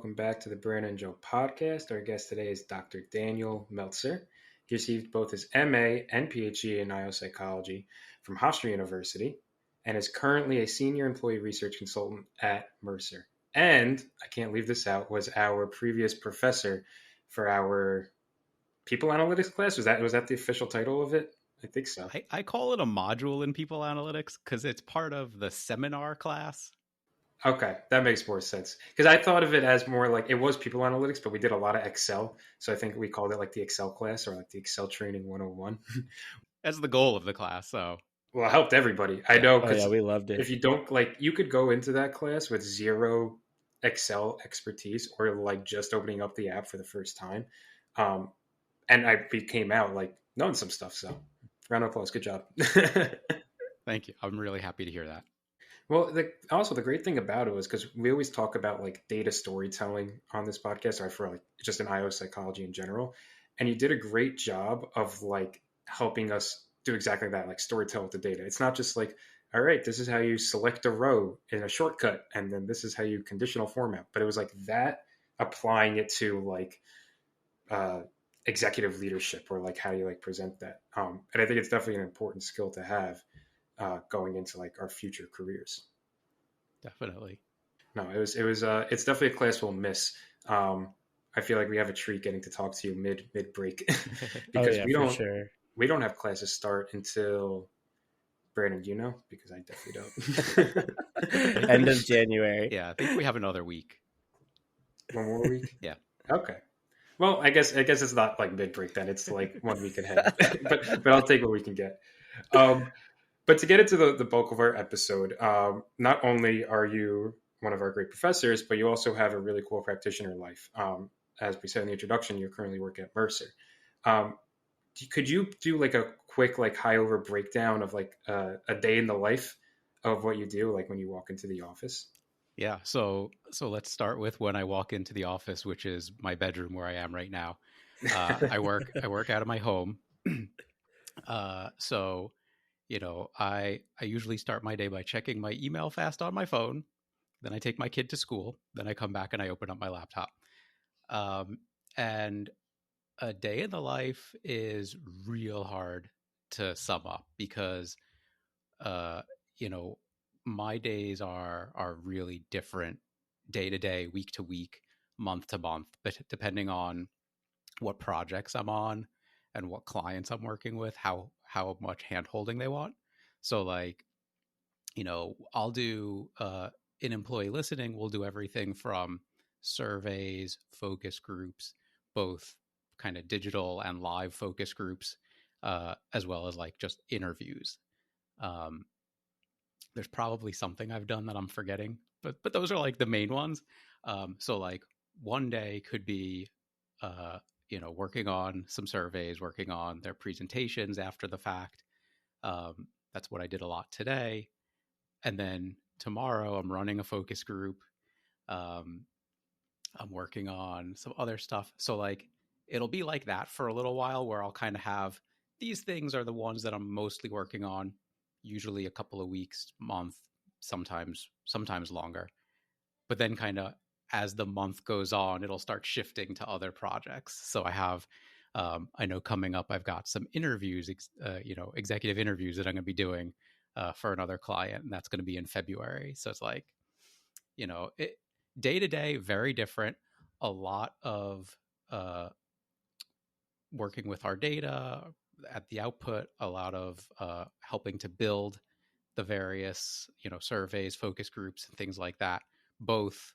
welcome back to the Brandon and Joe podcast. Our guest today is Dr. Daniel Meltzer. He received both his MA and PhD in IO psychology from Hofstra University and is currently a senior employee research consultant at Mercer. And I can't leave this out, was our previous professor for our people analytics class. Was that the official title of it? I think so. I call it a module in people analytics because it's part of the seminar class. Okay, that makes more sense. Because I thought of it as more like it was people analytics, but we did a lot of Excel. So I think we called it like the Excel class or like the Excel training 101. That's the goal of the class. So, Well, it helped everybody. I know because we loved it. if you don't you could go into that class with zero Excel expertise or like just opening up the app for the first time. And we came out like knowing some stuff. So round of applause. Good job. Thank you. I'm really happy to hear that. Well, also the great thing about it was because we always talk about like data storytelling on this podcast, or for like just in IO psychology in general. And you did a great job of like helping us do exactly that, like storytell with the data. It's not just like, all right, this is how you select a row in a shortcut, and then this is how you conditional format. But it was like that, applying it to like executive leadership or like how you like present that. And I think it's definitely an important skill to have. Going into like our future careers. Definitely. No, it's definitely a class we'll miss. I feel like we have a treat getting to talk to you mid break because we don't have classes start until Brandon, you know, because I definitely don't. End of January. Yeah, I think we have another week. One more week? Yeah. Okay. Well, I guess it's not like mid break then. It's like 1 week ahead. but I'll take what we can get. But to get into the bulk of our episode, not only are you one of our great professors, but you also have a really cool practitioner life. As we said in the introduction, you currently work at Mercer. Could you do like a quick, like high over breakdown of like a day in the life of what you do, like when you walk into the office? Yeah. So let's start with when I walk into the office, which is my bedroom where I am right now. I work out of my home. So, you know, I usually start my day by checking my email fast on my phone. Then I take my kid to school. Then I come back and I open up my laptop. And a day in the life is real hard to sum up because, you know, my days are really different day to day, week to week, month to month, but depending on what projects I'm on and what clients I'm working with, how much hand holding they want. So like, you know, I'll do in employee listening, we'll do everything from surveys, focus groups, both kind of digital and live focus groups, as well as like just interviews. There's probably something I've done that I'm forgetting, but those are like the main ones. So like one day could be, you know, working on some surveys, working on their presentations after the fact. That's what I did a lot today. And then tomorrow I'm running a focus group. I'm working on some other stuff. So like, it'll be like that for a little while where I'll kind of have these things are the ones that I'm mostly working on, usually a couple of weeks, month, sometimes longer. But then kind of as the month goes on, it'll start shifting to other projects. So I have, I know coming up, I've got some interviews, you know, executive interviews that I'm going to be doing for another client, and that's going to be in February. So it's like, you know, day to day, very different. A lot of working with our data at the output, a lot of helping to build the various, you know, surveys, focus groups, and things like that, both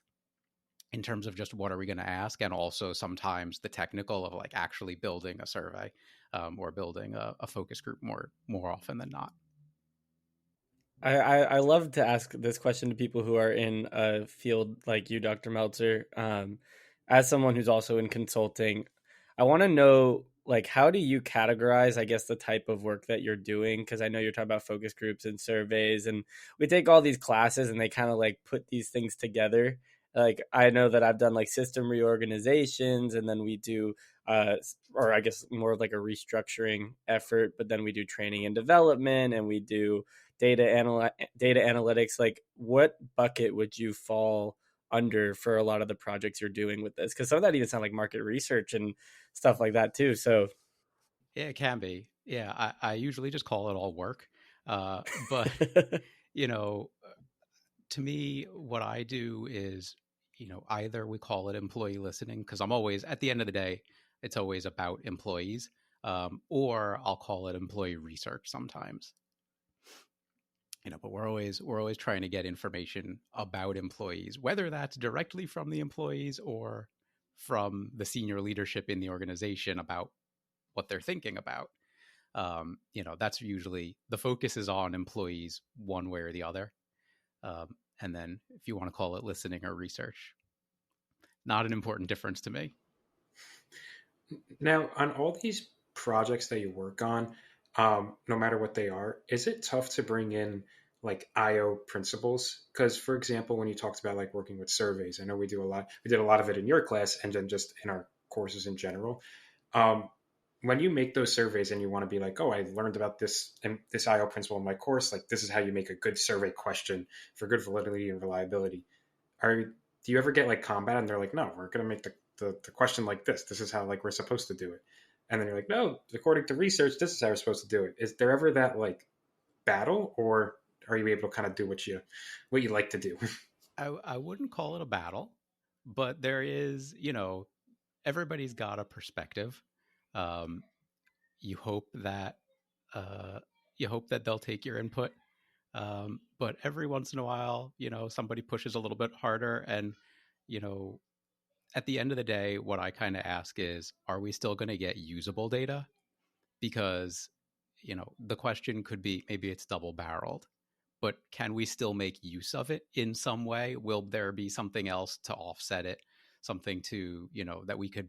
in terms of just what are we going to ask, and also sometimes the technical of like actually building a survey or building a focus group more often than not. I love to ask this question to people who are in a field like you, Dr. Meltzer. As someone who's also in consulting, I want to know, like, how do you categorize, I guess, the type of work that you're doing? Because I know you're talking about focus groups and surveys, and we take all these classes and they kind of like put these things together. Like, I know that I've done like system reorganizations, and then we do, or I guess more like a restructuring effort, but then we do training and development, and we do data analytics. Like, what bucket would you fall under for a lot of the projects you're doing with this? Because some of that even sound like market research and stuff like that too. So Yeah, it can be. Yeah, I usually just call it all work. But, you know, to me, what I do is, either we call it employee listening, because I'm always, at the end of the day, it's always about employees, or I'll call it employee research sometimes. But we're always trying to get information about employees, whether that's directly from the employees or from the senior leadership in the organization about what they're thinking about. That's usually the focus is on employees one way or the other. And then if you want to call it listening or research, not an important difference to me. Now, on all these projects that you work on, no matter what they are, is it tough to bring in like IO principles? Because, for example, when you talked about like working with surveys, I know we did a lot of it in your class and then just in our courses in general. Um, when you make those surveys and you want to be like, oh, I learned about this and this IO principle in my course, like this is how you make a good survey question for good validity and reliability. Do you ever get like combat and they're like, no, we're going to make the question like this. This is how like we're supposed to do it. And then you're like, no, according to research, this is how we're supposed to do it. Is there ever that like battle, or are you able to kind of do what you like to do? I wouldn't call it a battle, but there is, everybody's got a perspective. Um, you hope that uh, they'll take your input. But every once in a while, somebody pushes a little bit harder. And, you know, at the end of the day, what I kind of ask is, are we still going to get usable data? Because, the question could be, maybe it's double barreled, but can we still make use of it in some way? Will there be something else to offset it? Something to, that we could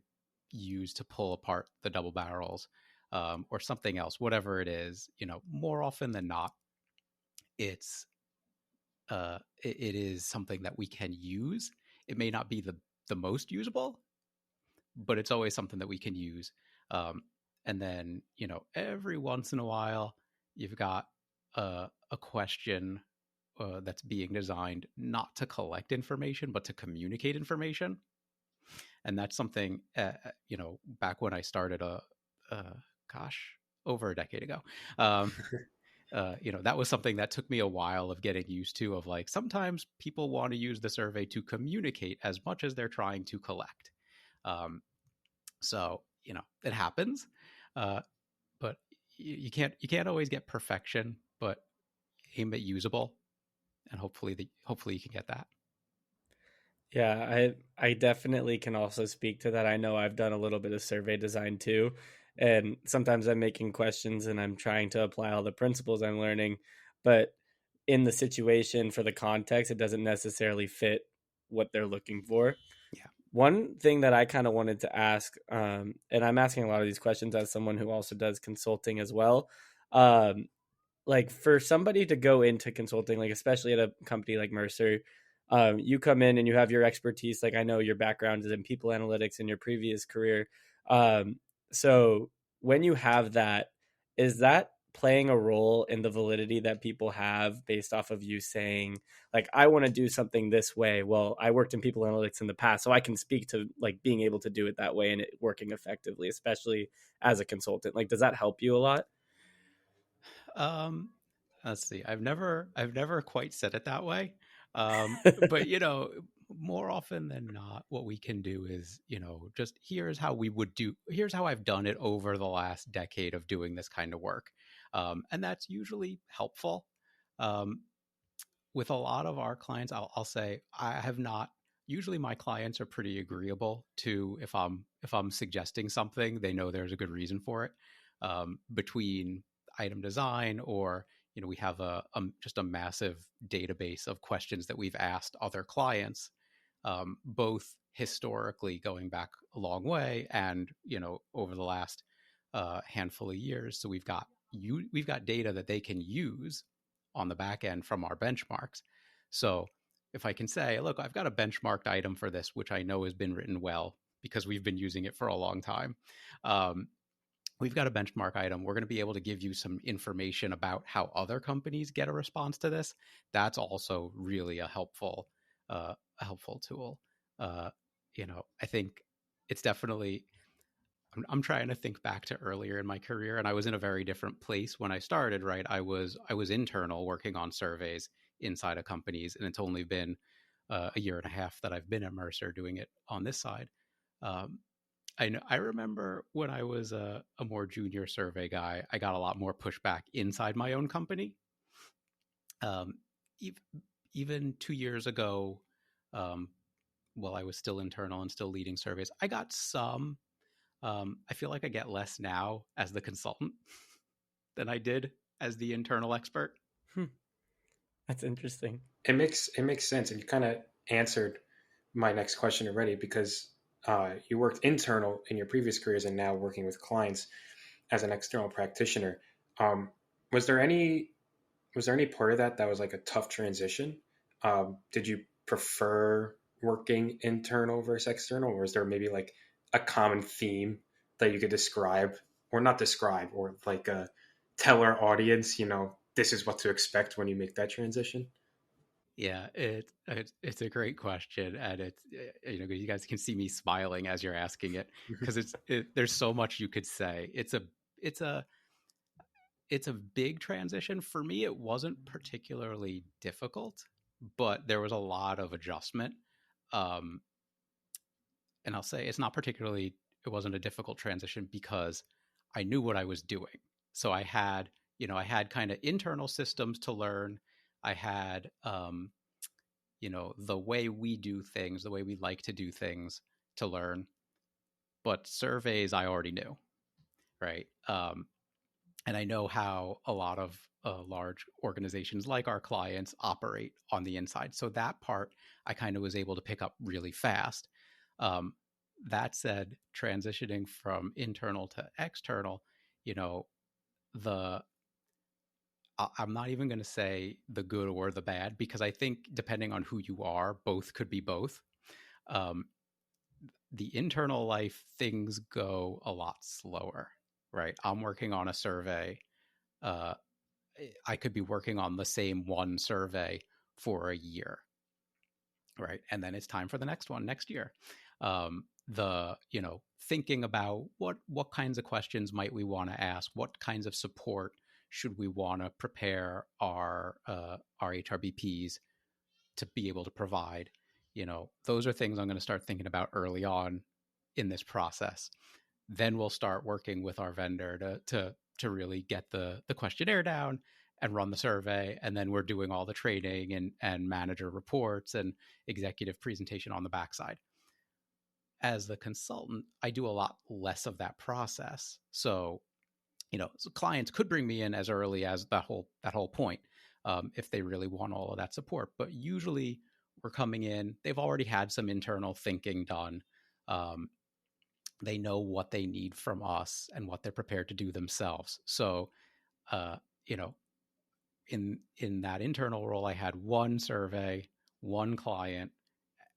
use to pull apart the double barrels, or something else, whatever it is, more often than not, it's it is something that we can use. It may not be the most usable, but it's always something that we can use. And then every once in a while, you've got a question that's being designed not to collect information, but to communicate information. And that's something back when I started gosh, over a decade ago. That was something that took me a while of getting used to, of like, sometimes people want to use the survey to communicate as much as they're trying to collect. So, it happens, but you can't always get perfection, but aim at usable, and hopefully you can get that. Yeah, I definitely can also speak to that. I know I've done a little bit of survey design too, and sometimes I'm making questions and I'm trying to apply all the principles I'm learning, but in the situation for the context, it doesn't necessarily fit what they're looking for. Yeah. One thing that I kind of wanted to ask, and I'm asking a lot of these questions as someone who also does consulting as well. Like for somebody to go into consulting, like especially at a company like Mercer, you come in and you have your expertise. Like I know your background is in people analytics in your previous career. So when you have that, is that playing a role in the validity that people have based off of you saying, like, I want to do something this way? Well, I worked in people analytics in the past, so I can speak to like being able to do it that way and it working effectively, especially as a consultant. Like, does that help you a lot? Let's see. I've never quite said it that way. But more often than not, what we can do is, just here's how I've done it over the last decade of doing this kind of work. And that's usually helpful. With a lot of our clients, I'll say I have not. Usually, my clients are pretty agreeable to if I'm suggesting something, they know there's a good reason for it. Between item design, or we have just a massive database of questions that we've asked other clients, both historically going back a long way and over the last handful of years. So we've got data that they can use on the back end from our benchmarks. So if I can say, look, I've got a benchmarked item for this, which I know has been written well because we've been using it for a long time. We've got a benchmark item. We're going to be able to give you some information about how other companies get a response to this. That's also really a helpful helpful tool. I think it's definitely. I'm trying to think back to earlier in my career, and I was in a very different place when I started. Right, I was internal, working on surveys inside of companies, and it's only been a year and a half that I've been at Mercer doing it on this side. Um, I remember when I was a more junior survey guy, I got a lot more pushback inside my own company. Um, even 2 years ago, um, while I was still internal and still leading surveys, I got some. I feel like I get less now as the consultant than I did as the internal expert. That's interesting. It makes sense, and you kind of answered my next question already, because you worked internal in your previous careers and now working with clients as an external practitioner. Um, was there any part of that was like a tough transition? Did you prefer working internal versus external, or is there maybe like a common theme that you could describe, or not describe, or like tell our audience, this is what to expect when you make that transition? Yeah, it's a great question, and it's you guys can see me smiling as you're asking it, because there's so much you could say. It's a it's a big transition for me. It wasn't particularly difficult, but there was a lot of adjustment. Um, and I'll say it wasn't a difficult transition because I knew what I was doing. So I had kind of internal systems to learn. I had, the way we do things, the way we like to do things to learn. But surveys, I already knew, right? And I know how a lot of large organizations like our clients operate on the inside. So that part I kind of was able to pick up really fast. Um, that said, transitioning from internal to external, the I'm not even going to say the good or the bad, because I think depending on who you are, both could be both. Um, the internal life, things go a lot slower, right? I'm working on a survey. Uh, I could be working on the same one survey for a year, right? And then it's time for the next one next year. Thinking about what kinds of questions might we want to ask, what kinds of support should we want to prepare our HRBPs to be able to provide. Those are things I'm going to start thinking about early on in this process. Then we'll start working with our vendor to really get the questionnaire down and run the survey. And then we're doing all the training and manager reports and executive presentation on the backside. As the consultant, I do a lot less of that process. So clients could bring me in as early as that whole point, if they really want all of that support. But usually we're coming in, they've already had some internal thinking done. They know what they need from us and what they're prepared to do themselves. So, in that internal role, I had one survey, one client,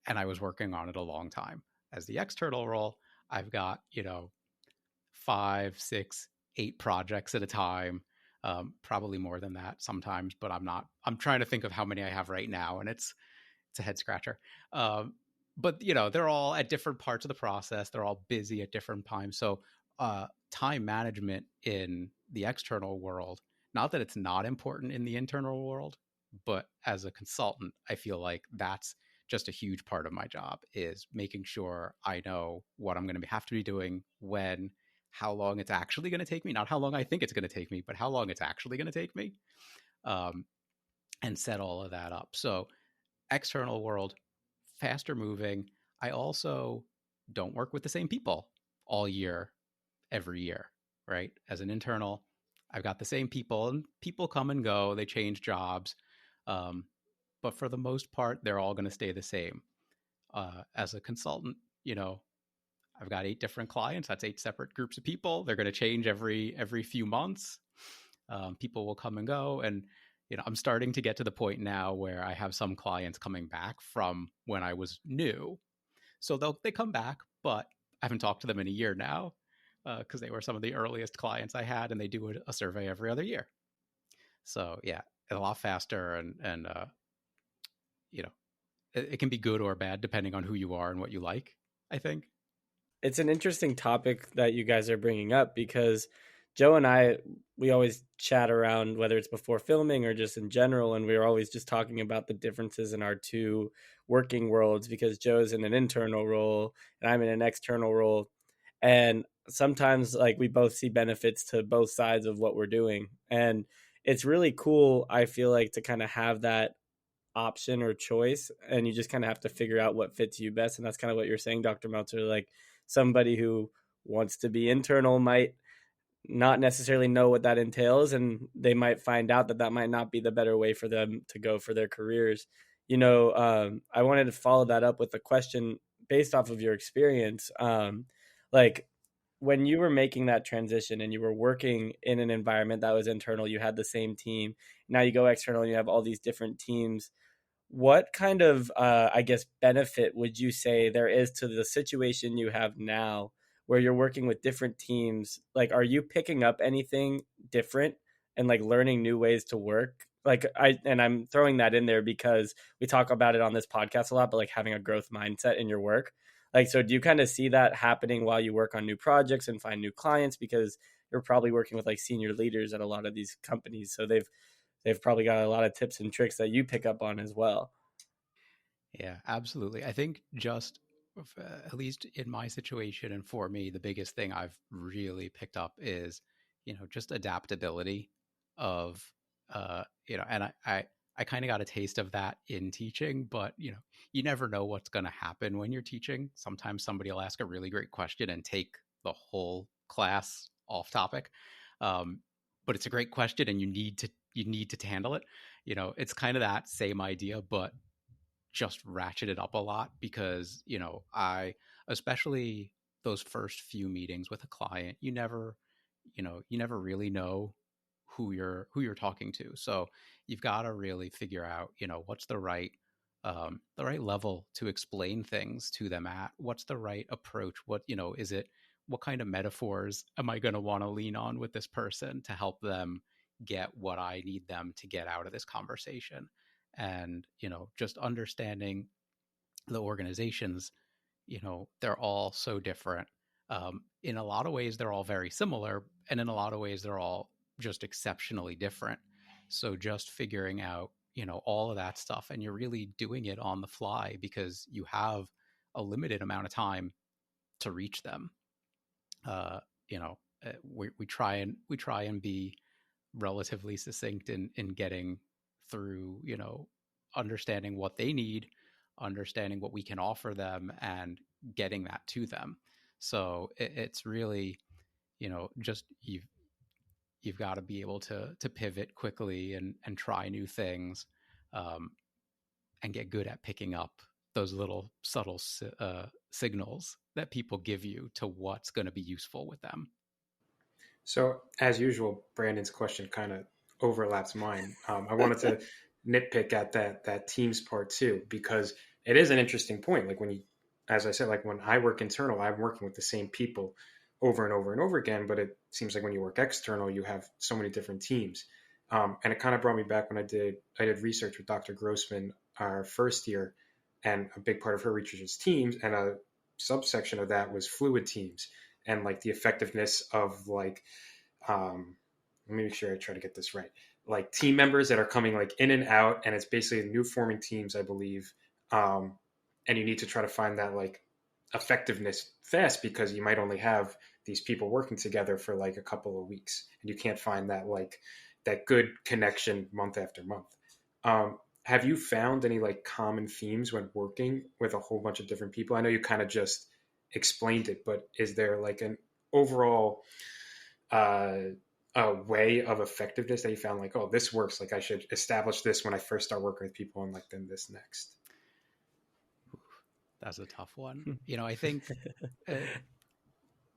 and I was working on it a long time. As the external role, I've got 5, 6, 8 projects at a time, probably more than that sometimes, but I'm trying to think of how many I have right now, and it's a head scratcher. But they're all at different parts of the process. They're all busy at different times. So time management in the external world, not that it's not important in the internal world, but as a consultant, I feel like that's just a huge part of my job, is making sure I know what I'm going to have to be doing, when, how long it's actually going to take me, not how long I think it's going to take me, but how long it's actually going to take me, and set all of that up. So external world, faster moving. I also don't work with the same people all year, every year, right? As an internal, I've got the same people, and people come and go, they change jobs. But for the most part, they're all going to stay the same. As a consultant, I've got 8 different clients. That's 8 separate groups of people. They're going to change every few months. People will come and go. And, I'm starting to get to the point now where I have some clients coming back from when I was new. So they come back, but I haven't talked to them in a year now, because they were some of the earliest clients I had, and they do a survey every other year. So yeah, a lot faster, and it can be good or bad depending on who you are and what you like, I think. It's an interesting topic that you guys are bringing up because Joe and I, we always chat around, whether it's before filming or just in general, and we're always just talking about the differences in our two working worlds because Joe's in an internal role and I'm in an external role. And sometimes like we both see benefits to both sides of what we're doing. And it's really cool, I feel like, to kind of have that option or choice, and you just kind of have to figure out what fits you best. And that's kind of what you're saying, Dr. Meltzer. Like somebody who wants to be internal might not necessarily know what that entails, and they might find out that that might not be the better way for them to go for their careers. I wanted to follow that up with a question based off of your experience. Like when you were making that transition and you were working in an environment that was internal, you had the same team. Now you go external and you have all these different teams. What kind of, I guess, benefit would you say there is to the situation you have now where you're working with different teams? Like, are you picking up anything different and like learning new ways to work? I'm throwing that in there because we talk about it on this podcast a lot, but like having a growth mindset in your work. Like, so do you kind of see that happening while you work on new projects and find new clients? Because you're probably working with like senior leaders at a lot of these companies. So they've probably got a lot of tips and tricks that you pick up on as well. Yeah, absolutely. I think just at least in my situation and for me, the biggest thing I've really picked up is, just adaptability of, and I kind of got a taste of that in teaching, but, you never know what's going to happen when you're teaching. Sometimes somebody will ask a really great question and take the whole class off topic. But it's a great question and you need to handle it. It's kind of that same idea, but just ratcheted up a lot because, I, especially those first few meetings with a client, you never really know who you're talking to. So you've got to really figure out, what's the right level to explain things to them at. What's the right approach? What kind of metaphors am I going to want to lean on with this person to help them get what I need them to get out of this conversation? And, just understanding the organizations, they're all so different. In a lot of ways, they're all very similar. And in a lot of ways, they're all just exceptionally different. So just figuring out, all of that stuff, and you're really doing it on the fly because you have a limited amount of time to reach them. Uh, you know, we try and be relatively succinct in getting through, understanding what they need, understanding what we can offer them, and getting that to them. So it's really, just you've got to be able to pivot quickly and try new things, um, and get good at picking up those little subtle signals that people give you to what's going to be useful with them. So, as usual, Brandon's question kind of overlaps mine. I wanted to nitpick at that teams part too, because it is an interesting point. Like when you, as I said, like when I work internal, I'm working with the same people over and over and over again. But it seems like when you work external, you have so many different teams. And it kind of brought me back when I did research with Dr. Grossman our first year, and a big part of her research was teams, and a subsection of that was fluid teams and like the effectiveness of like let me make sure I try to get this right, like team members that are coming like in and out, and it's basically new forming teams, I believe. And you need to try to find that like effectiveness fast because you might only have these people working together for like a couple of weeks, and you can't find that like that good connection month after month. Have you found any like common themes when working with a whole bunch of different people? I know you kind of just explained it, but is there like an overall uh, a way of effectiveness that you found like, oh, this works, like I should establish this when I first start working with people, and like then this next? That's a tough one. I think. Uh,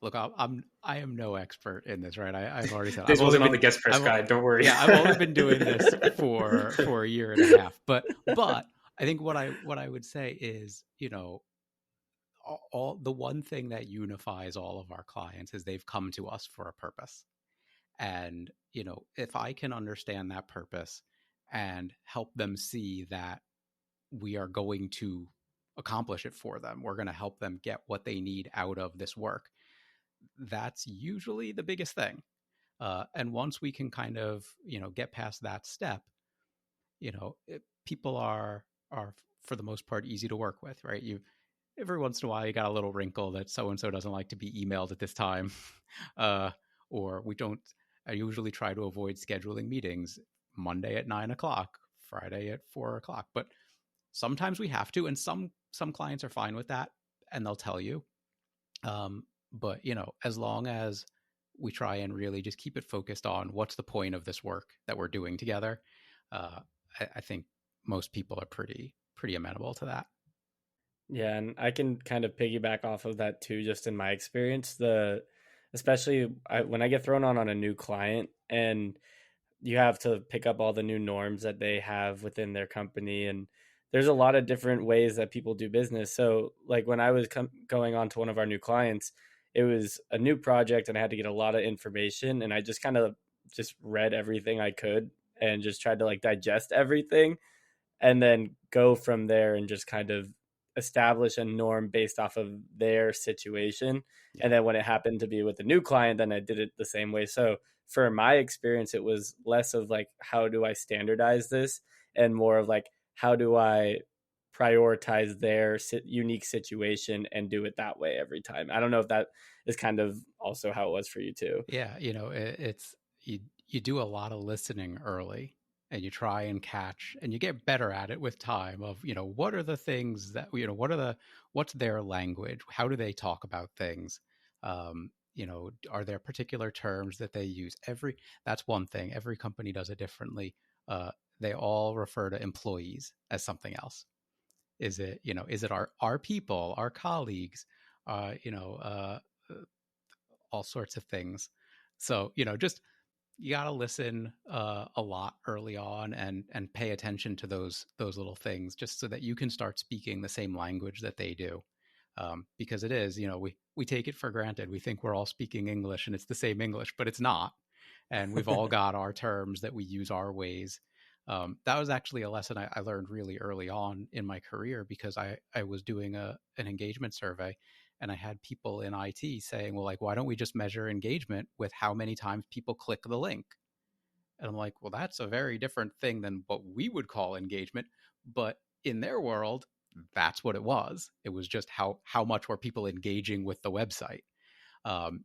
Look, I am no expert in this, right? I've already said This wasn't on the guest press guide. Don't worry. Yeah, I've only been doing this for a year and a half. But I think what I would say is, all the one thing that unifies all of our clients is they've come to us for a purpose. And, if I can understand that purpose and help them see that we are going to accomplish it for them. We're going to help them get what they need out of this work. That's usually the biggest thing. And once we can kind of, get past that step, people are for the most part easy to work with, right? Every once in a while you got a little wrinkle that so and so doesn't like to be emailed at this time, or we don't. I usually try to avoid scheduling meetings Monday at 9:00, Friday at 4:00, but sometimes we have to, and some clients are fine with that, and they'll tell you. But as long as we try and really just keep it focused on what's the point of this work that we're doing together, I think most people are pretty amenable to that. Yeah, and I can kind of piggyback off of that too, just in my experience. Especially when I get thrown on a new client, and you have to pick up all the new norms that they have within their company, and there's a lot of different ways that people do business. So, like when I was going on to one of our new clients, it was a new project, and I had to get a lot of information, and I just kind of just read everything I could and just tried to like digest everything, and then go from there and just kind of establish a norm based off of their situation. Yeah. And then when it happened to be with a new client, then I did it the same way. So for my experience, it was less of like, how do I standardize this, and more of like, how do I prioritize their unique situation and do it that way every time. I don't know if that is kind of also how it was for you too. Yeah, it's you do a lot of listening early, and you try and catch, and you get better at it with time of, what are the things that, what's their language? How do they talk about things? Are there particular terms that they use? That's one thing. Every company does it differently. They all refer to employees as something else. Is it our people, our colleagues, all sorts of things. So, just, you got to listen a lot early on, and pay attention to those little things, just so that you can start speaking the same language that they do. Because it is, we take it for granted. We think we're all speaking English and it's the same English, but it's not. And we've all got our terms that we use our ways. That was actually a lesson I learned really early on in my career, because I was doing an engagement survey, and I had people in IT saying, well, like, why don't we just measure engagement with how many times people click the link? And I'm like, well, that's a very different thing than what we would call engagement. But in their world, that's what it was. It was just how much were people engaging with the website. And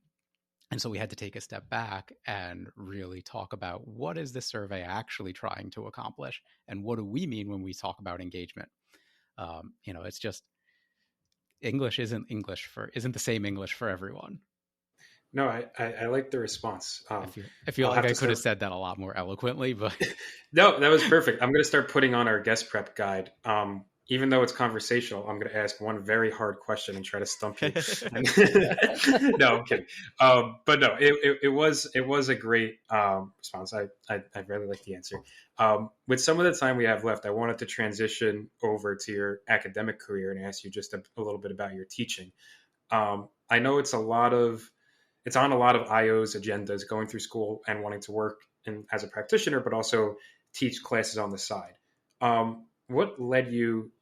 so we had to take a step back and really talk about, what is this survey actually trying to accomplish? And what do we mean when we talk about engagement? It's just, English isn't the same English for everyone. No, I like the response. I feel like I could have said that a lot more eloquently, but no, that was perfect. I'm going to start putting on our guest prep guide. Even though it's conversational, I'm going to ask one very hard question and try to stump you. No, I'm kidding. But no, it was a great response. I really like the answer. With some of the time we have left, I wanted to transition over to your academic career and ask you just a little bit about your teaching. I know it's on a lot of IO's agendas, going through school and wanting to work as a practitioner, but also teach classes on the side. What led you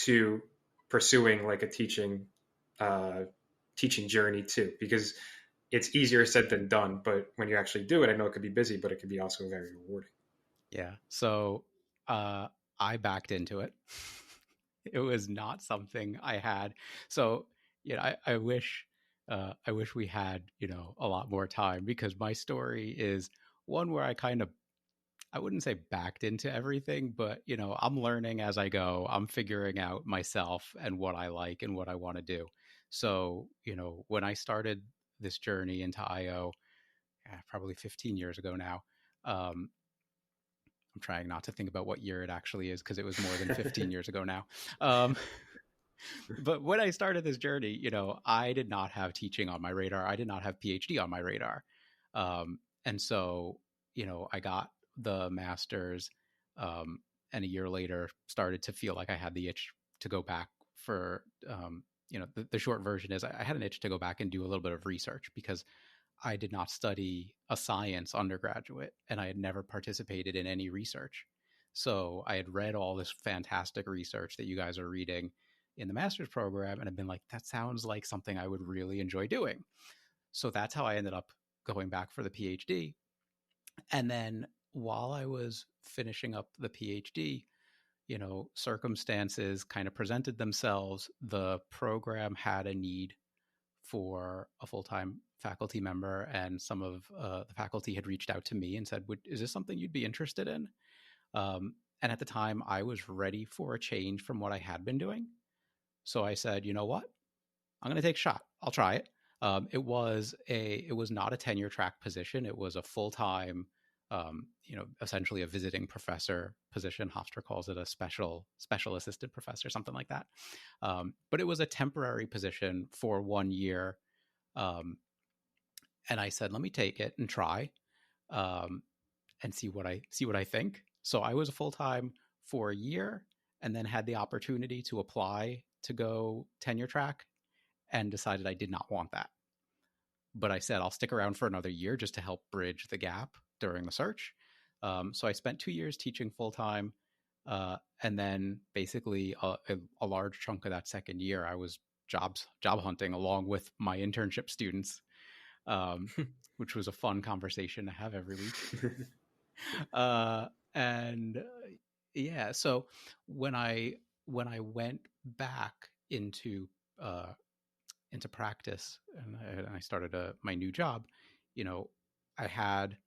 to pursuing like a teaching journey too? Because it's easier said than done, but when you actually do it, I know it could be busy, but it could be also very rewarding. Yeah. So I backed into it. It was not something I had. So I wish we had a lot more time, because my story is one where I wouldn't say backed into everything, but I'm learning as I go. I'm figuring out myself and what I like and what I want to do. So when I started this journey into IO, probably 15 years ago now, I'm trying not to think about what year it actually is, because it was more than 15 years ago now. But when I started this journey, I did not have teaching on my radar. I did not have Ph.D. on my radar. And so, I got the master's, and a year later started to feel like I had the itch to go back for, the short version is I had an itch to go back and do a little bit of research, because I did not study a science undergraduate, and I had never participated in any research. So I had read all this fantastic research that you guys are reading in the master's program, and I've been like, that sounds like something I would really enjoy doing. So that's how I ended up going back for the PhD. And then while I was finishing up the PhD, circumstances kind of presented themselves. The program had a need for a full-time faculty member, and some of the faculty had reached out to me and said, is this something you'd be interested in? And at the time, I was ready for a change from what I had been doing. So I said, you know what? I'm going to take a shot. I'll try it. It was not a tenure track position. It was a full-time, essentially a visiting professor position. Hofstra calls it a special assistant professor, something like that. But it was a temporary position for 1 year. And I said, let me take it and try, and see what I think. So I was a full-time for a year, and then had the opportunity to apply to go tenure track, and decided I did not want that. But I said, I'll stick around for another year just to help bridge the gap during the search. So I spent 2 years teaching full-time. And then basically a large chunk of that second year, I was job hunting along with my internship students, which was a fun conversation to have every week. Yeah, so when I went back into practice, and I started my new job, I had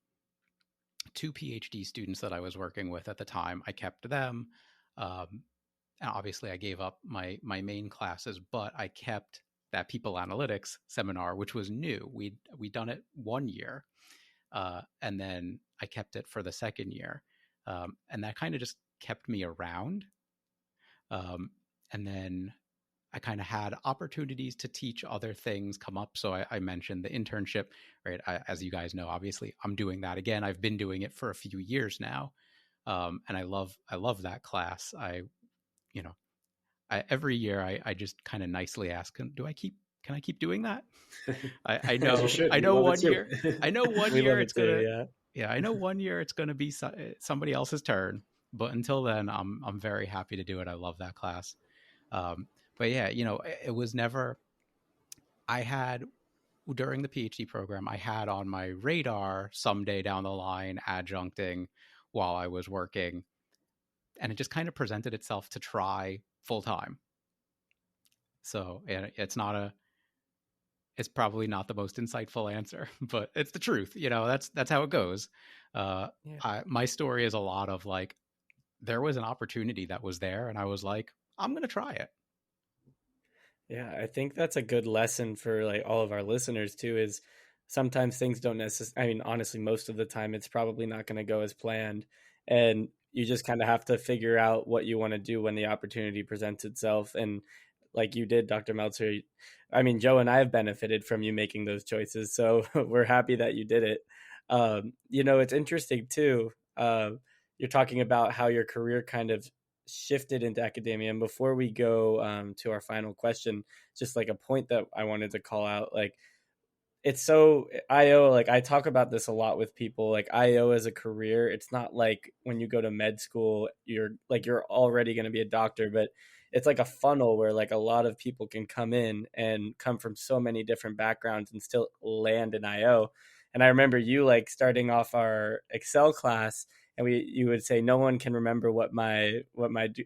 2 PhD students that I was working with at the time. I kept them. And obviously I gave up my main classes, but I kept that people analytics seminar, which was new. We'd done it 1 year. And then I kept it for the second year. And that kind of just kept me around. And then I kind of had opportunities to teach other things come up. So I mentioned the internship, right? As you guys know, obviously I'm doing that again. I've been doing it for a few years now. And I love that class. Every year I just kind of nicely ask, can I keep doing that? I know, you should. I know Love it 1 too. year, I know 1 We year love it it's gonna, too, yeah, I know 1 year it's gonna be somebody else's turn, but until then, I'm very happy to do it. I love that class. But yeah, it was never. I had during the PhD program, I had on my radar someday down the line adjuncting while I was working, and it just kind of presented itself to try full time. So it's probably not the most insightful answer, but it's the truth. That's how it goes. My story is a lot of like, there was an opportunity that was there, and I was like, I'm going to try it. Yeah, I think that's a good lesson for like all of our listeners too, is sometimes things don't necessarily, I mean, honestly, most of the time it's probably not going to go as planned. And you just kind of have to figure out what you want to do when the opportunity presents itself. And like you did, Dr. Meltzer, I mean, Joe and I have benefited from you making those choices. So we're happy that you did it. It's interesting too. You're talking about how your career kind of shifted into academia. And before we go to our final question, just like a point that I wanted to call out, like it's so IO, like I talk about this a lot with people, like IO as a career, it's not like when you go to med school, you're already going to be a doctor, but it's like a funnel where like a lot of people can come in and come from so many different backgrounds and still land in IO. And I remember you like starting off our Excel class, and you would say no one can remember what my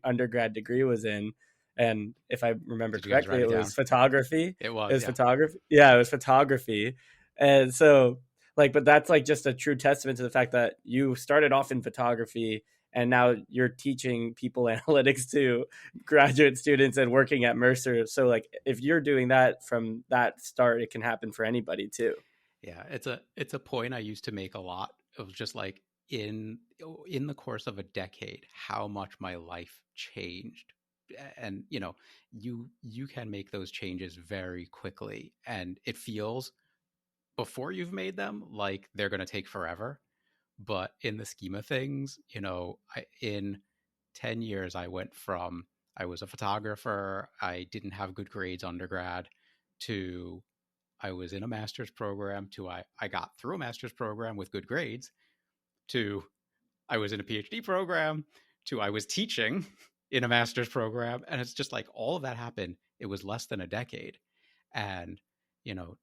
undergrad degree was in, and if I remember correctly, it was photography. It was photography. Yeah, it was photography. And so like, but that's like just a true testament to the fact that you started off in photography and now you're teaching people analytics to graduate students and working at Mercer. So like, if you're doing that from that start, it can happen for anybody too. Yeah, it's a point I used to make a lot. It was just like in the course of a decade, how much my life changed. And you can make those changes very quickly, and it feels before you've made them like they're going to take forever. But in the scheme of things, in 10 years, I went from I was a photographer, I didn't have good grades undergrad, to I was in a master's program, to I got through a master's program with good grades, to I was in a PhD program, to I was teaching in a master's program. And it's just like all of that happened. It was less than a decade. And,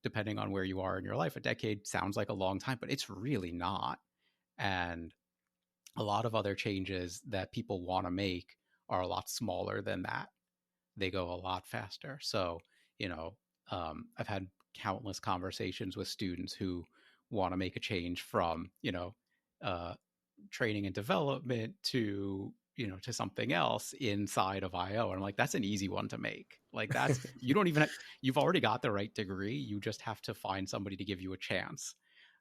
depending on where you are in your life, a decade sounds like a long time, but it's really not. And a lot of other changes that people want to make are a lot smaller than that. They go a lot faster. So, I've had countless conversations with students who want to make a change from, training and development to something else inside of IO. And I'm like, that's an easy one to make. Like that's, you've already got the right degree. You just have to find somebody to give you a chance.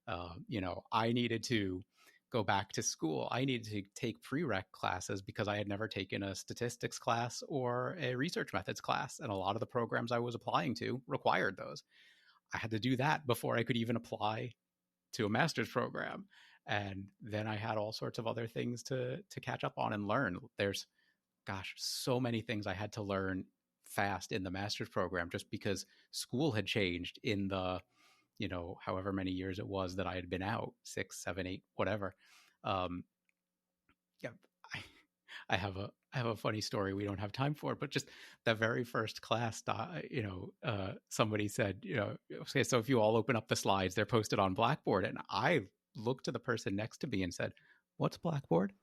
I needed to go back to school. I needed to take prereq classes because I had never taken a statistics class or a research methods class. And a lot of the programs I was applying to required those. I had to do that before I could even apply to a master's program. And then I had all sorts of other things to catch up on and learn. There's, so many things I had to learn fast in the master's program just because school had changed in the, however many years it was that I had been out, 6, 7, 8, whatever. Yeah, I have a funny story we don't have time for, but just the very first class, somebody said, okay, so if you all open up the slides, they're posted on Blackboard. And I looked to the person next to me and said, what's Blackboard?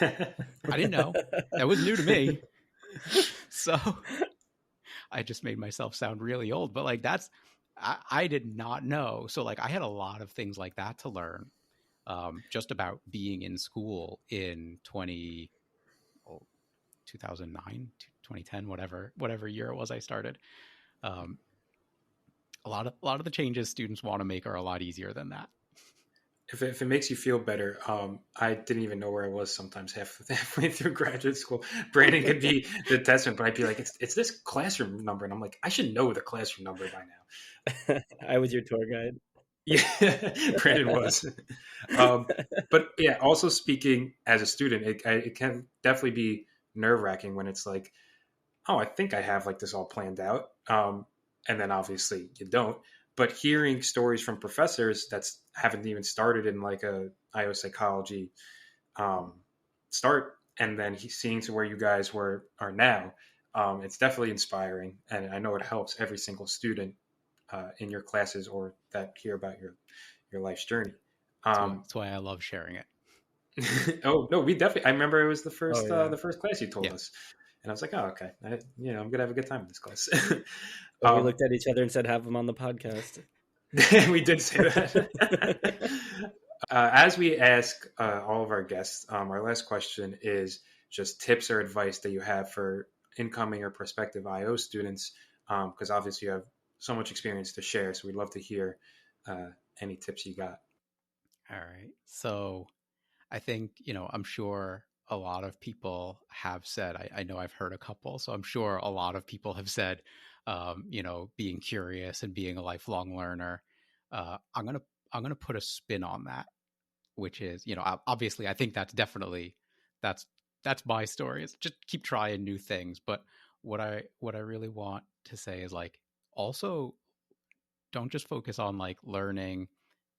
I didn't know. That was new to me. So I just made myself sound really old, but like I did not know. So like I had a lot of things like that to learn, just about being in school in 2009, 2010, whatever year it was I started. A lot of the changes students want to make are a lot easier than that. If it makes you feel better, I didn't even know where I was sometimes halfway through graduate school. Brandon could be the testament, but I'd be like, it's this classroom number. And I'm like, I should know the classroom number by now. I was your tour guide. Yeah, Brandon was. But yeah, also speaking as a student, it can definitely be nerve-wracking when it's like, oh, I think I have like this all planned out. And then obviously you don't. But hearing stories from professors that haven't even started in like a IO psychology start, and then seeing to where you guys are now, it's definitely inspiring. And I know it helps every single student in your classes or that hear about your life's journey. That's why I love sharing it. Oh no, we definitely. I remember it was the first class you told us, and I was like, oh okay, I'm gonna have a good time in this class. We looked at each other and said, "Have them on the podcast." We did say that. As we ask all of our guests, our last question is just tips or advice that you have for incoming or prospective IO students, because obviously you have so much experience to share. So we'd love to hear any tips you got. All right. So I think, I'm sure a lot of people have said, I know I've heard a couple, so I'm sure a lot of people have said, being curious and being a lifelong learner. I'm going to put a spin on that, which is, obviously I think that's definitely, that's my story. Is just keep trying new things. But what I really want to say is like, also don't just focus on like learning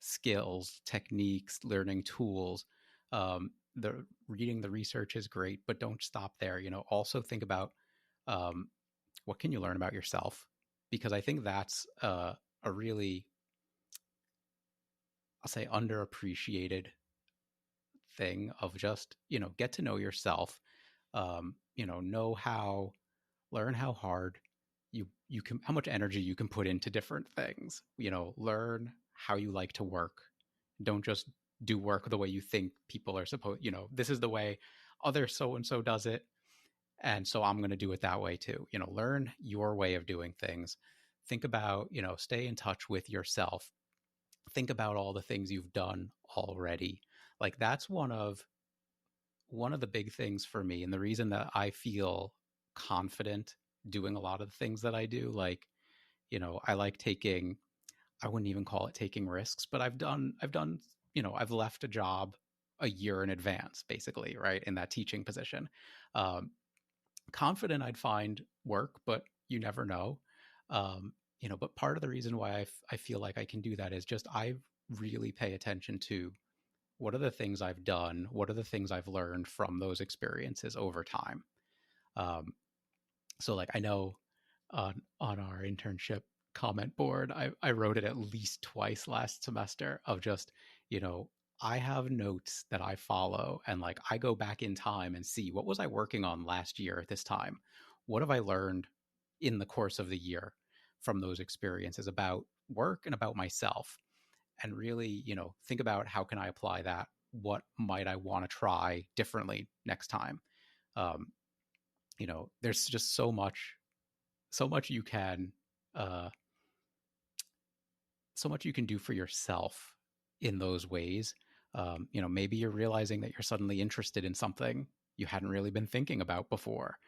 skills, techniques, learning tools. The reading the research is great, but don't stop there. Also think about what can you learn about yourself, because I think that's a really, I'll say, underappreciated thing of just get to know yourself. Learn how hard you can, how much energy you can put into different things. Learn how you like to work. Don't just do work the way you think people are supposed. This is the way other so and so does it, and so I'm going to do it that way too. Learn your way of doing things. Think about, stay in touch with yourself. Think about all the things you've done already. Like that's one of the big things for me, and the reason that I feel confident doing a lot of the things that I do. Like, I like taking, I wouldn't even call it taking risks, but I've done, I've left a job a year in advance, basically, right, in that teaching position. Confident I'd find work, but you never know. But part of the reason why I feel like I can do that is just I really pay attention to what are the things I've done? What are the things I've learned from those experiences over time? Um, so like I know on our internship comment board, I wrote it at least twice last semester of just, you know, I have notes that I follow, and like I go back in time and see what was I working on last year at this time? What have I learned in the course of the year from those experiences about work and about myself? And really, you know, think about how can I apply that? What might I want to try differently next time? Um, you know, there's just so much you can uh, so much you can do for yourself in those ways. You know, maybe you're realizing that you're suddenly interested in something you hadn't really been thinking about before.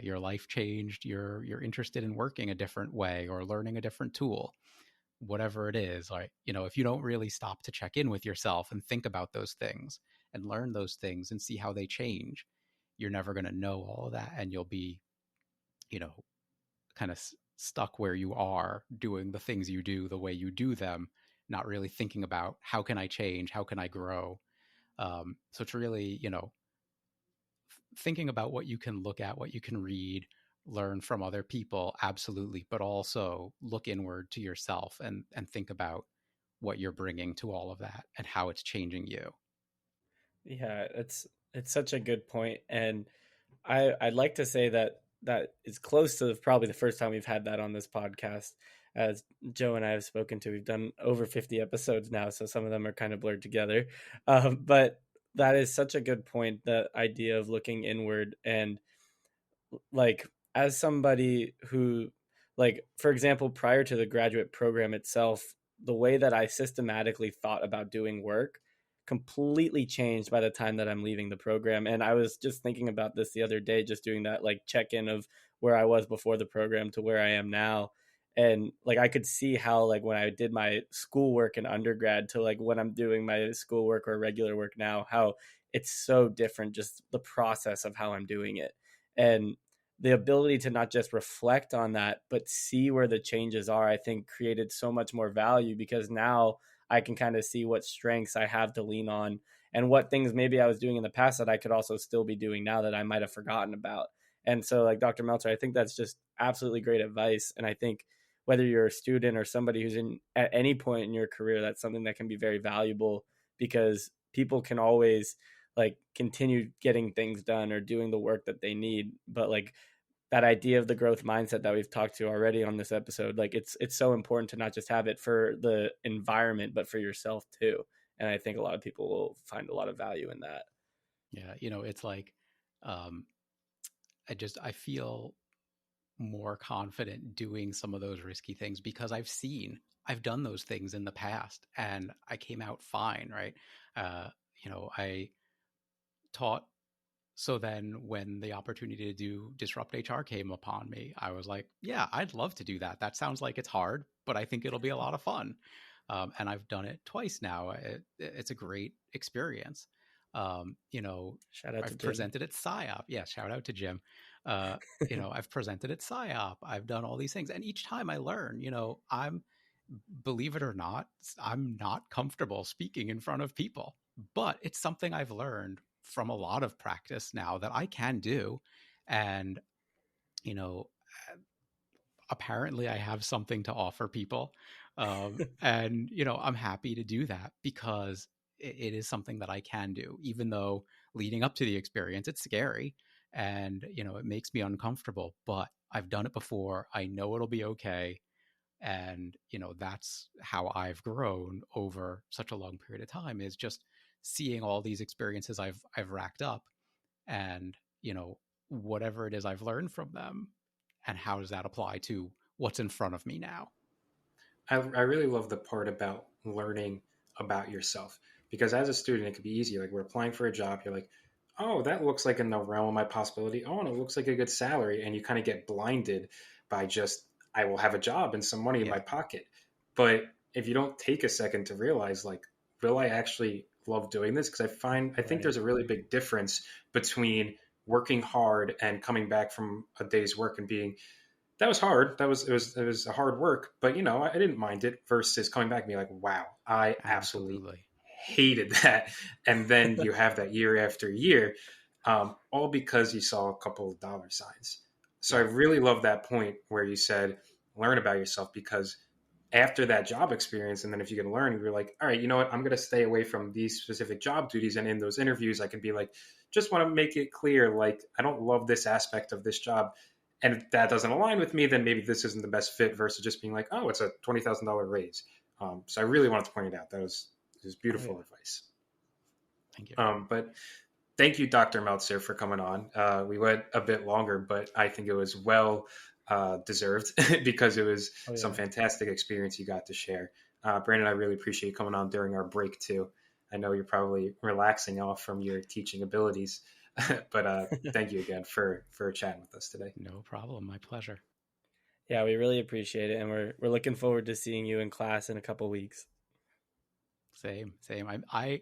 Your life changed. You're interested in working a different way or learning a different tool. Whatever it is, like, you know, if you don't really stop to check in with yourself and think about those things and learn those things and see how they change, you're never going to know all of that, and you'll be, you know, kind of stuck where you are doing the things you do the way you do them, not really thinking about how can I change, how can I grow. So it's really, you know, thinking about what you can look at, what you can read, learn from other people, absolutely, but also look inward to yourself and think about what you're bringing to all of that and how it's changing you. Yeah, it's such a good point, and I'd like to say that that is close to probably the first time we've had that on this podcast. As Joe and I have spoken to, we've done over 50 episodes now, so some of them are kind of blurred together. But that is such a good point. The idea of looking inward, and like as somebody who, like, for example, prior to the graduate program itself, the way that I systematically thought about doing work completely changed by the time that I'm leaving the program. And I was just thinking about this the other day, just doing that like check-in of where I was before the program to where I am now. And like I could see how like when I did my schoolwork in undergrad to like when I'm doing my schoolwork or regular work now, how it's so different, just the process of how I'm doing it. And the ability to not just reflect on that, but see where the changes are, I think created so much more value, because now I can kind of see what strengths I have to lean on and what things maybe I was doing in the past that I could also still be doing now that I might have forgotten about. And so, like Dr. Meltzer, I think that's just absolutely great advice. And I think whether you're a student or somebody who's in at any point in your career, that's something that can be very valuable, because people can always like continue getting things done or doing the work that they need. But like that idea of the growth mindset that we've talked to already on this episode, like it's so important to not just have it for the environment, but for yourself too. And I think a lot of people will find a lot of value in that. Yeah, you know, it's like um, I feel more confident doing some of those risky things because I've done those things in the past and I came out fine, right? You know, I taught. So then when the opportunity to do Disrupt HR came upon me, I was like, yeah, I'd love to do that. That sounds like it's hard, but I think it'll be a lot of fun. And I've done it twice now. It's a great experience. You know, Shout out to I've Jim. presented at PsyOp. Yeah, shout out to Jim. You know, I've presented at PsyOp. I've done all these things. And each time I learn, you know, believe it or not, I'm not comfortable speaking in front of people, but it's something I've learned from a lot of practice now that I can do. And, you know, apparently I have something to offer people. And, you know, I'm happy to do that because it is something that I can do, even though leading up to the experience, it's scary and, you know, it makes me uncomfortable, but I've done it before. I know it'll be okay. And, you know, that's how I've grown over such a long period of time, is just seeing all these experiences I've racked up, and, you know, whatever it is I've learned from them, and how does that apply to what's in front of me now. I really love the part about learning about yourself, because as a student, it could be easy. Like we're applying for a job, you're like, oh, that looks like in the realm of my possibility. Oh, and it looks like a good salary. And you kind of get blinded by just, I will have a job and some money in Yeah. my pocket. But if you don't take a second to realize, like, will I actually love doing this? Because I think there's a really big difference between working hard and coming back from a day's work and being, that was hard. It was a hard work, but you know, I didn't mind it, versus coming back and be like, wow, I absolutely Absolutely. hated that. And then you have that year after year, all because you saw a couple of dollar signs. So I really love that point where you said, learn about yourself, because after that job experience, and then if you can learn, you're like, all right, you know what, I'm going to stay away from these specific job duties. And in those interviews, I can be like, just want to make it clear, like, I don't love this aspect of this job. And if that doesn't align with me, then maybe this isn't the best fit, versus just being like, oh, it's a $20,000 raise. So I really wanted to point it out. That was beautiful advice. Thank you. But thank you, Dr. Meltzer, for coming on. We went a bit longer, but I think it was well deserved because it was some fantastic experience you got to share. Brandon, I really appreciate you coming on during our break too. I know you're probably relaxing off from your teaching abilities, but thank you again for chatting with us today. No problem. My pleasure. Yeah, we really appreciate it, and we're looking forward to seeing you in class in a couple weeks. Same. I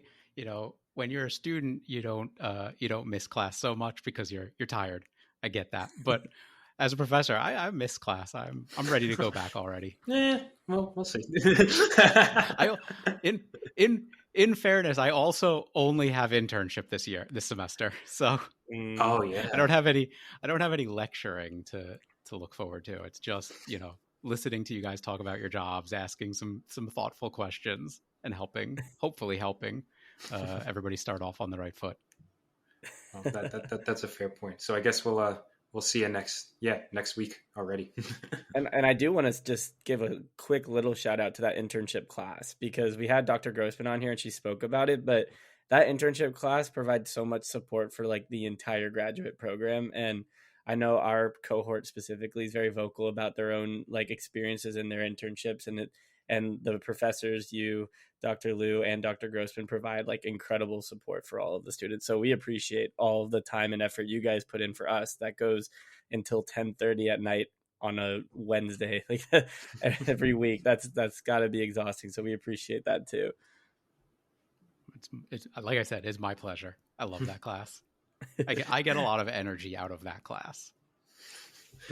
when you're a student, you don't miss class so much because you're tired. I get that, but as a professor, I miss class. I'm ready to go back already. Well, we'll see. In fairness, I also only have internship this semester, so oh yeah, I don't have any lecturing to look forward to. It's just listening to you guys talk about your jobs, asking some thoughtful questions, and hopefully helping everybody start off on the right foot. Well, that's a fair point. So I guess we'll see you next week already. And I do want to just give a quick little shout out to that internship class, because we had Dr. Grossman on here and she spoke about it, but that internship class provides so much support for like the entire graduate program. And I know our cohort specifically is very vocal about their own like experiences in their internships, and the professors, Dr. Liu and Dr. Grossman, provide like incredible support for all of the students. So we appreciate all of the time and effort you guys put in for us. That goes until 10:30 at night on a Wednesday, like every week. That's got to be exhausting. So we appreciate that too. It's like I said, it's my pleasure. I love that class. I get a lot of energy out of that class.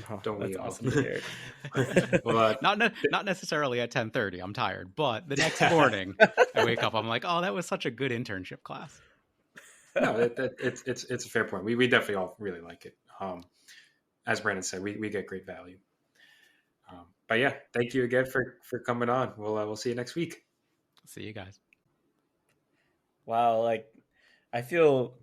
Oh, don't that's we all? Awesome to hear. Well, not necessarily at 10:30. I'm tired, but the next morning I wake up, I'm like, oh, that was such a good internship class. No, it's a fair point. We definitely all really like it. As Brandon said, we get great value. But yeah, thank you again for coming on. We'll see you next week. See you guys. Wow, like I feel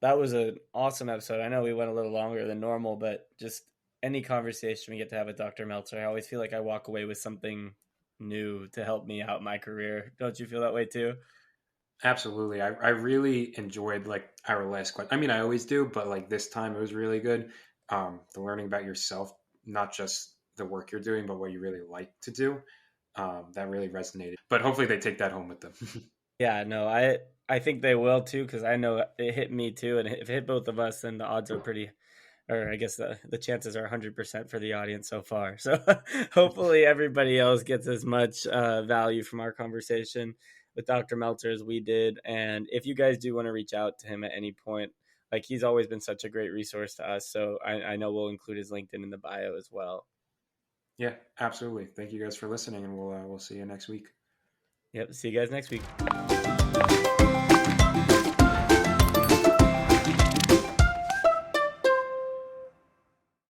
that was an awesome episode. I know we went a little longer than normal, but just any conversation we get to have with Dr. Meltzer, I always feel like I walk away with something new to help me out in my career. Don't you feel that way too? Absolutely. I really enjoyed like our last question. I mean, I always do, but like this time it was really good. The learning about yourself, not just the work you're doing, but what you really like to do. That really resonated. But hopefully they take that home with them. Yeah, no, I think they will too, because I know it hit me too, and if it hit both of us, then the odds are pretty, or I guess the chances are 100% for the audience so far. So hopefully everybody else gets as much value from our conversation with Dr. Meltzer as we did. And if you guys do want to reach out to him at any point, like he's always been such a great resource to us. So I know we'll include his LinkedIn in the bio as well. Yeah, absolutely. Thank you guys for listening, and we'll see you next week. Yep. See you guys next week.